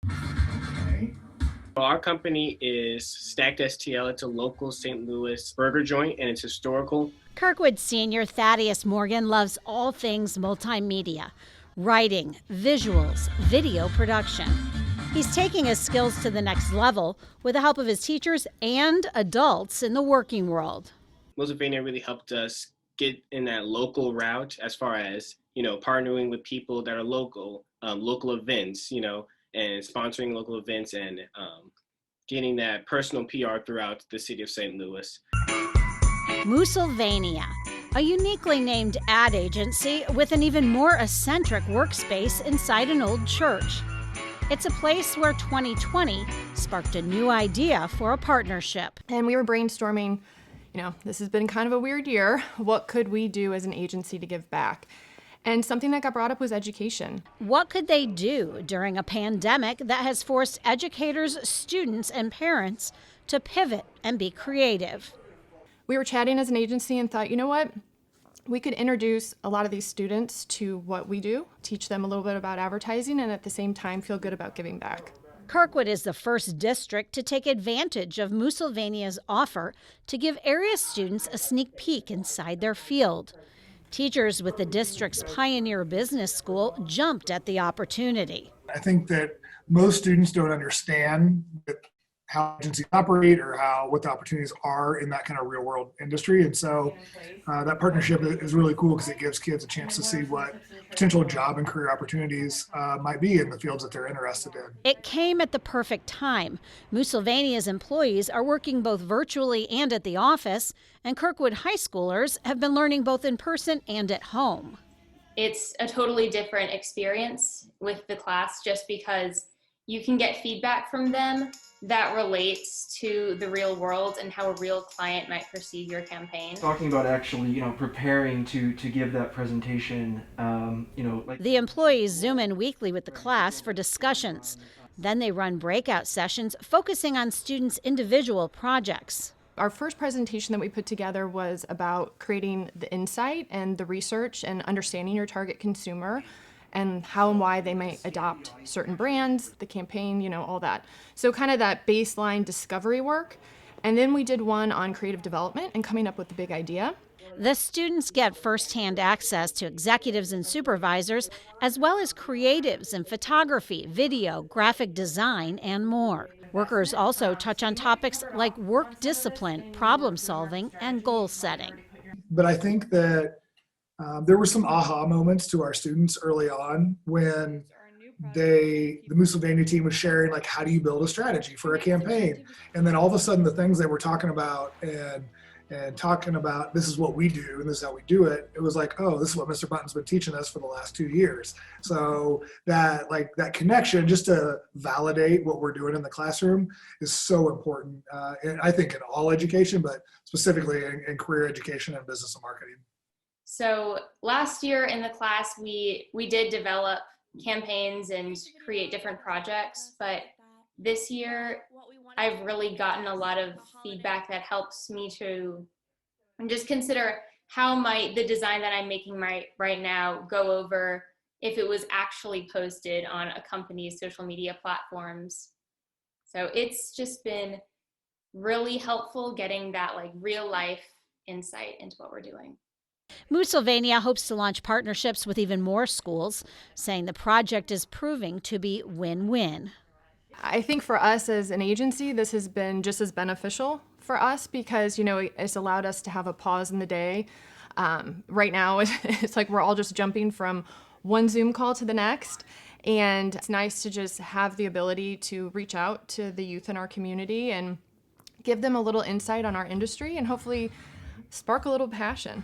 Okay. Our company is Stacked STL. It's a local St. Louis burger joint, and it's historical. Kirkwood senior Thaddeus Morgan loves all things multimedia, writing, visuals, video production. He's taking his skills to the next level with the help of his teachers and adults in the working world. Moosylvania really helped us get in that local route as far as, partnering with people that are local, local events, and sponsoring local events and getting that personal PR throughout the city of St. Louis. Moosylvania, a uniquely named ad agency with an even more eccentric workspace inside an old church. It's a place where 2020 sparked a new idea for a partnership. And we were brainstorming, this has been kind of a weird year. What could we do as an agency to give back? And something that got brought up was education. What could they do during a pandemic that has forced educators, students, and parents to pivot and be creative? We were chatting as an agency and thought, you know what? We could introduce a lot of these students to what we do, teach them a little bit about advertising, and at the same time feel good about giving back. Kirkwood is the first district to take advantage of Moosylvania's offer to give area students a sneak peek inside their field. Teachers with the district's Pioneer Business School jumped at the opportunity. I think that most students don't understand how agencies operate or what the opportunities are in that kind of real world industry. And so that partnership is really cool because it gives kids a chance to see what potential job and career opportunities might be in the fields that they're interested in. It came at the perfect time. Moosylvania's employees are working both virtually and at the office, and Kirkwood high schoolers have been learning both in person and at home. It's a totally different experience with the class just because you can get feedback from them that relates to the real world and how a real client might perceive your campaign. Talking about actually, preparing to give that presentation, The employees Zoom in weekly with the class for discussions. Then they run breakout sessions focusing on students' individual projects. Our first presentation that we put together was about creating the insight and the research and understanding your target consumer and how and why they might adopt certain brands, the campaign, all that. So kind of that baseline discovery work. And then we did one on creative development and coming up with the big idea. The students get firsthand access to executives and supervisors, as well as creatives in photography, video, graphic design, and more. Workers also touch on topics like work discipline, problem solving, and goal setting. But I think that there were some aha moments to our students early on when the Moosylvania team was sharing, like, how do you build a strategy for a campaign? And then all of a sudden the things they were talking about and talking about, this is what we do and this is how we do it. It was like, oh, this is what Mr. Button's been teaching us for the last 2 years. So that connection, just to validate what we're doing in the classroom, is so important. And I think in all education, but specifically in career education and business and marketing. So last year in the class, we did develop campaigns and create different projects, but this year I've really gotten a lot of feedback that helps me to just consider how might the design that I'm making right now go over if it was actually posted on a company's social media platforms. So it's just been really helpful getting that real life insight into what we're doing. Moosylvania hopes to launch partnerships with even more schools, saying the project is proving to be win-win. I think for us as an agency, this has been just as beneficial for us because, it's allowed us to have a pause in the day. Right now, it's like we're all just jumping from one Zoom call to the next. And it's nice to just have the ability to reach out to the youth in our community and give them a little insight on our industry and hopefully spark a little passion.